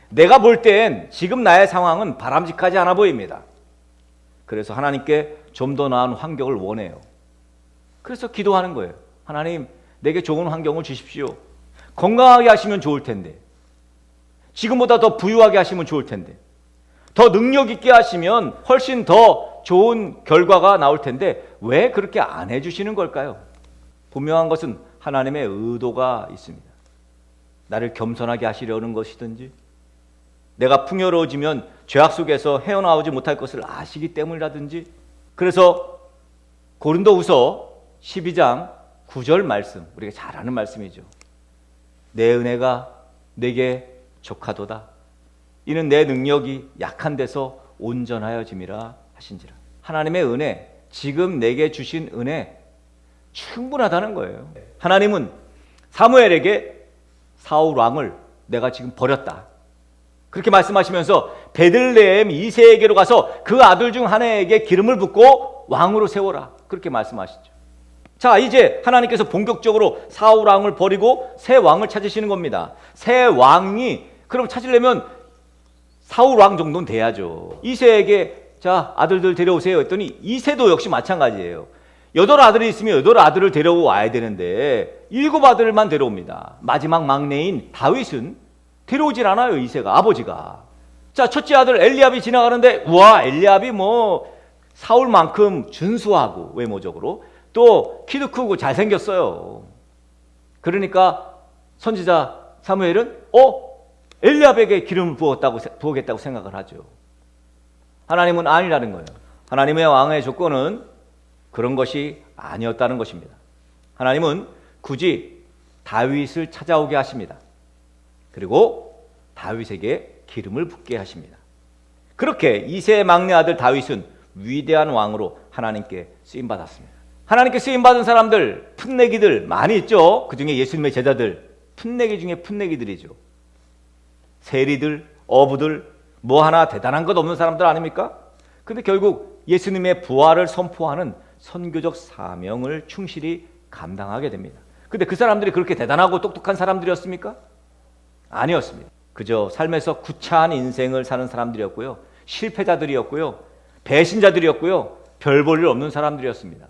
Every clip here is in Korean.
내가 볼 땐 지금 나의 상황은 바람직하지 않아 보입니다. 그래서 하나님께 좀 더 나은 환경을 원해요. 그래서 기도하는 거예요. 하나님, 내게 좋은 환경을 주십시오. 건강하게 하시면 좋을 텐데, 지금보다 더 부유하게 하시면 좋을 텐데, 더 능력 있게 하시면 훨씬 더 좋은 결과가 나올 텐데 왜 그렇게 안 해주시는 걸까요? 분명한 것은 하나님의 의도가 있습니다. 나를 겸손하게 하시려는 것이든지, 내가 풍요로워지면 죄악 속에서 헤어나오지 못할 것을 아시기 때문이라든지. 그래서 고린도후서 12장 9절 말씀, 우리가 잘 아는 말씀이죠. 내 은혜가 내게 족하도다. 이는 내 능력이 약한 데서 온전하여짐이라 하신지라. 하나님의 은혜, 지금 내게 주신 은혜 충분하다는 거예요. 하나님은 사무엘에게 사울 왕을 내가 지금 버렸다, 그렇게 말씀하시면서 베들레헴 이새에게로 가서 그 아들 중 하나에게 기름을 붓고 왕으로 세워라, 그렇게 말씀하시죠. 자, 이제 하나님께서 본격적으로 사울 왕을 버리고 새 왕을 찾으시는 겁니다. 새 왕이 그럼 찾으려면 사울 왕 정도는 돼야죠. 이새에게 자, 아들들 데려오세요 했더니 이새도 역시 마찬가지예요. 8아들이 있으면 8아들을 데려와야 되는데 7아들만 데려옵니다. 마지막 막내인 다윗은 데려오질 않아요. 이새가, 아버지가. 자, 첫째 아들 엘리압이 지나가는데 우와, 엘리압이 뭐 사울만큼 준수하고 외모적으로 또 키도 크고 잘생겼어요. 그러니까 선지자 사무엘은 엘리압에게 기름을 부었겠다고 생각을 하죠. 하나님은 아니라는 거예요. 하나님의 왕의 조건은 그런 것이 아니었다는 것입니다. 하나님은 굳이 다윗을 찾아오게 하십니다. 그리고 다윗에게 기름을 붓게 하십니다. 그렇게 이새의 막내 아들 다윗은 위대한 왕으로 하나님께 쓰임받았습니다. 하나님께 쓰임받은 사람들, 풋내기들 많이 있죠. 그 중에 예수님의 제자들, 풋내기 중에 풋내기들이죠. 세리들, 어부들, 뭐 하나 대단한 것 없는 사람들 아닙니까? 근데 결국 예수님의 부활을 선포하는 선교적 사명을 충실히 감당하게 됩니다. 근데 그 사람들이 그렇게 대단하고 똑똑한 사람들이었습니까? 아니었습니다. 그저 삶에서 구차한 인생을 사는 사람들이었고요, 실패자들이었고요, 배신자들이었고요, 별 볼 일 없는 사람들이었습니다.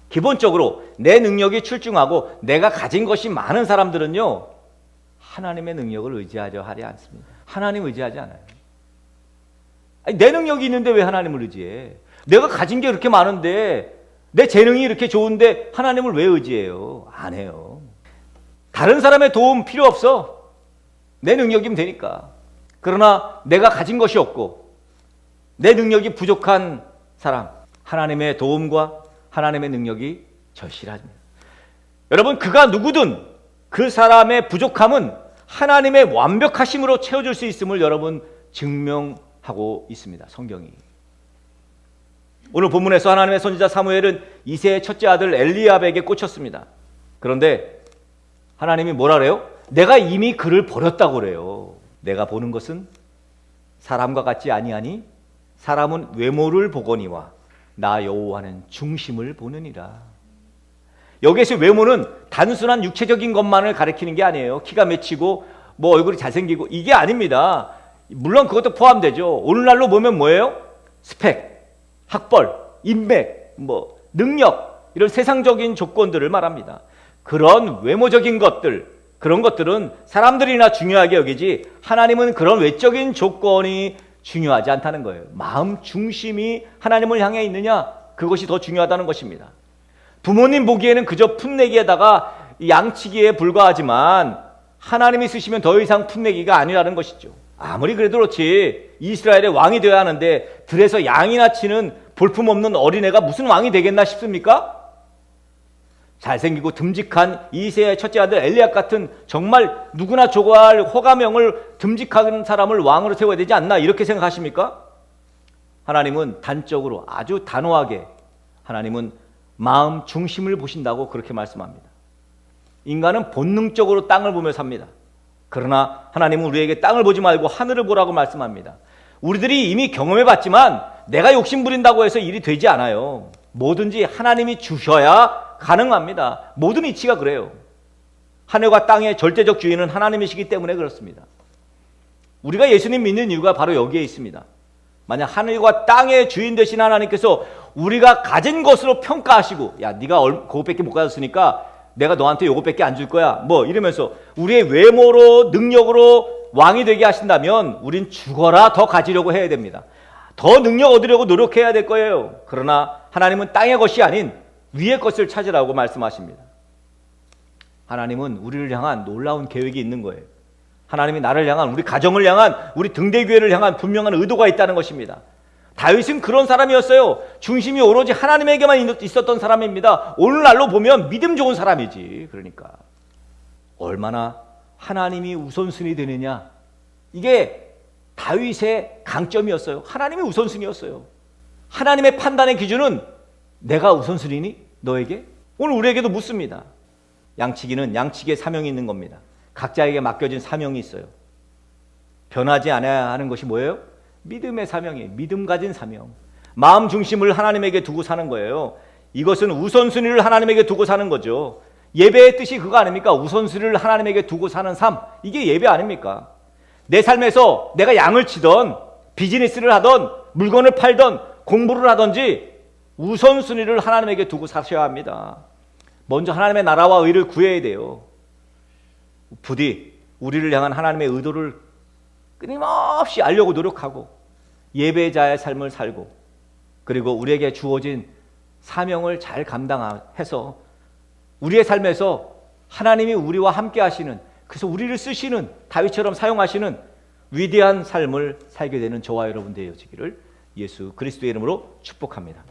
기본적으로 내 능력이 출중하고 내가 가진 것이 많은 사람들은요, 하나님의 능력을 의지하려 하지 않습니다. 하나님 의지하지 않아요. 아니, 내 능력이 있는데 왜 하나님을 의지해? 내가 가진 게 그렇게 많은데, 내 재능이 이렇게 좋은데 하나님을 왜 의지해요? 안 해요. 다른 사람의 도움 필요 없어. 내 능력이면 되니까. 그러나 내가 가진 것이 없고 내 능력이 부족한 사람, 하나님의 도움과 하나님의 능력이 절실합니다. 여러분, 그가 누구든 그 사람의 부족함은 하나님의 완벽하심으로 채워줄 수 있음을 여러분 증명하고 있습니다. 성경이. 오늘 본문에서 하나님의 선지자 사무엘은 이새의 첫째 아들 엘리압에게 꽂혔습니다. 그런데 하나님이 뭐라 그래요? 내가 이미 그를 버렸다고 그래요. 내가 보는 것은 사람과 같지 아니하니 사람은 외모를 보거니와 나 여호와는 중심을 보느니라. 여기에서 외모는 단순한 육체적인 것만을 가리키는 게 아니에요. 키가 맺히고 뭐 얼굴이 잘생기고 이게 아닙니다. 물론 그것도 포함되죠. 오늘날로 보면 뭐예요? 스펙, 학벌, 인맥, 뭐 능력, 이런 세상적인 조건들을 말합니다. 그런 외모적인 것들, 그런 것들은 사람들이나 중요하게 여기지 하나님은 그런 외적인 조건이 중요하지 않다는 거예요. 마음 중심이 하나님을 향해 있느냐, 그것이 더 중요하다는 것입니다. 부모님 보기에는 그저 풋내기에다가 양치기에 불과하지만 하나님이 쓰시면 더 이상 풋내기가 아니라는 것이죠. 아무리 그래도 그렇지 이스라엘의 왕이 되어야 하는데 들에서 양이나 치는 볼품없는 어린애가 무슨 왕이 되겠나 싶습니까? 잘생기고 듬직한 이새의 첫째 아들 엘리압 같은 정말 누구나 좋아할 호감형을 듬직한 사람을 왕으로 세워야 되지 않나, 이렇게 생각하십니까? 하나님은 단적으로 아주 단호하게 하나님은 마음 중심을 보신다고 그렇게 말씀합니다. 인간은 본능적으로 땅을 보며 삽니다. 그러나 하나님은 우리에게 땅을 보지 말고 하늘을 보라고 말씀합니다. 우리들이 이미 경험해봤지만 내가 욕심 부린다고 해서 일이 되지 않아요. 뭐든지 하나님이 주셔야 가능합니다. 모든 이치가 그래요. 하늘과 땅의 절대적 주인은 하나님이시기 때문에 그렇습니다. 우리가 예수님 믿는 이유가 바로 여기에 있습니다. 만약 하늘과 땅의 주인 되신 하나님께서 우리가 가진 것으로 평가하시고, 야, 네가 그것밖에 못 가졌으니까 내가 너한테 요것밖에 안 줄 거야, 뭐 이러면서 우리의 외모로 능력으로 왕이 되게 하신다면 우린 죽어라 더 가지려고 해야 됩니다. 더 능력 얻으려고 노력해야 될 거예요. 그러나 하나님은 땅의 것이 아닌 위의 것을 찾으라고 말씀하십니다. 하나님은 우리를 향한 놀라운 계획이 있는 거예요. 하나님이 나를 향한, 우리 가정을 향한, 우리 등대교회를 향한 분명한 의도가 있다는 것입니다. 다윗은 그런 사람이었어요. 중심이 오로지 하나님에게만 있었던 사람입니다. 오늘날로 보면 믿음 좋은 사람이지. 그러니까 얼마나 하나님이 우선순위 되느냐, 이게 다윗의 강점이었어요. 하나님이 우선순위였어요. 하나님의 판단의 기준은 내가 우선순위니? 너에게? 오늘 우리에게도 묻습니다. 양치기는 양치기의 사명이 있는 겁니다. 각자에게 맡겨진 사명이 있어요. 변하지 않아야 하는 것이 뭐예요? 믿음의 사명이에요. 믿음 가진 사명. 마음 중심을 하나님에게 두고 사는 거예요. 이것은 우선순위를 하나님에게 두고 사는 거죠. 예배의 뜻이 그거 아닙니까? 우선순위를 하나님에게 두고 사는 삶. 이게 예배 아닙니까? 내 삶에서 내가 양을 치던, 비즈니스를 하던, 물건을 팔던, 공부를 하든지 우선순위를 하나님에게 두고 사셔야 합니다. 먼저 하나님의 나라와 의를 구해야 돼요. 부디 우리를 향한 하나님의 의도를 끊임없이 알려고 노력하고 예배자의 삶을 살고, 그리고 우리에게 주어진 사명을 잘 감당해서 우리의 삶에서 하나님이 우리와 함께 하시는, 그래서 우리를 쓰시는, 다윗처럼 사용하시는 위대한 삶을 살게 되는 저와 여러분 되어지기를 예수 그리스도의 이름으로 축복합니다.